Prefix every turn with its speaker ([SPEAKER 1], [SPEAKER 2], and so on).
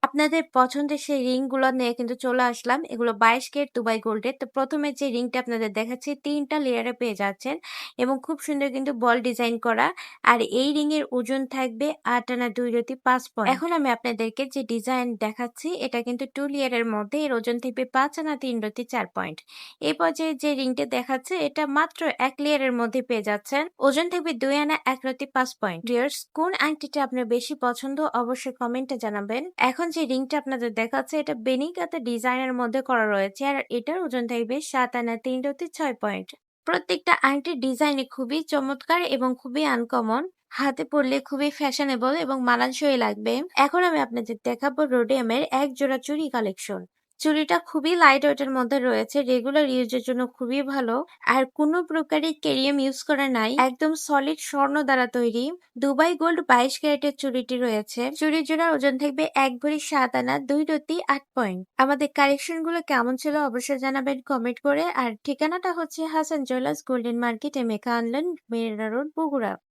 [SPEAKER 1] আপনাদের পছন্দের সেই রিং গুলো নিয়ে কিন্তু চলে আসলাম। এগুলো 22 ক্যারেট দুবাই গোল্ডের। তো ১ম এ যে রিংটা আপনাদের দেখাচ্ছি ৩ টা লেয়ারে পেয়ে যাচ্ছেন এবং খুব সুন্দর কিন্তু বল ডিজাইন করা। আর এই রিং এর ওজন থাকবে ৮ আনা ২ রতি ৫ পয়েন্ট। এখন আমি আপনাদেরকে যে ডিজাইন দেখাচ্ছি এটা কিন্তু 2 লেয়ারের মধ্যে। এর ওজন থাকবে ৫ আনা ৩ রতি ৪ পয়েন্ট। এই পর্যায়ে যে রিংটা দেখাচ্ছে এটা মাত্র ১ লেয়ারের মধ্যে পেয়ে যাচ্ছেন। ওজন থাকবে ২ আনা ১ রতি ৫ পয়েন্ট। ভিউয়ার্স, কোন আংটিটা আপনার বেশি পছন্দ অবশ্যই কমেন্টে জানাবেন। এখন যে রিংটা আপনাদের দেখাচ্ছে এটা বেনিকাতে ডিজাইনের মধ্যে করা রয়েছে আর এটার ওজন থাকবে ৭ আনা ৩ রতি ৬ পয়েন্ট। প্রত্যেকটা আংটির ডিজাইনই খুবই চমৎকার এবং খুবই আনকমন। হাতে পরলে খুবই ফ্যাশনেবল এবং মানানসই লাগবে। এখন আমি আপনাদের দেখাবো রোডিয়ামের এক জোড়া চুড়ি কালেকশন। চুড়িটা খুবই লাইট ওয়েটের মধ্যে রয়েছে, রেগুলার ইউজের জন্য খুবই ভালো। আর কোনো প্রকারের কেরিয়াম ইউজ করা নাই, একদম সলিড স্বর্ণ দ্বারা তৈরি। দুবাই গোল্ড 22 ক্যারেটের চুড়িটি রয়েছে। চুড়ির জোড়ার ওজন থাকবে ১ ভরি ৭ আনা ২ রতি ৮ পয়েন্ট। আমাদের কালেকশন গুলো কেমন ছিল অবশ্যই জানাবেন কমেন্ট করে। আর ঠিকানাটা হচ্ছে হাসান জুয়েলার্স গোল্ডেন মার্কেট, মেকা আনলেন, মেরিনা রোড, বগুড়া।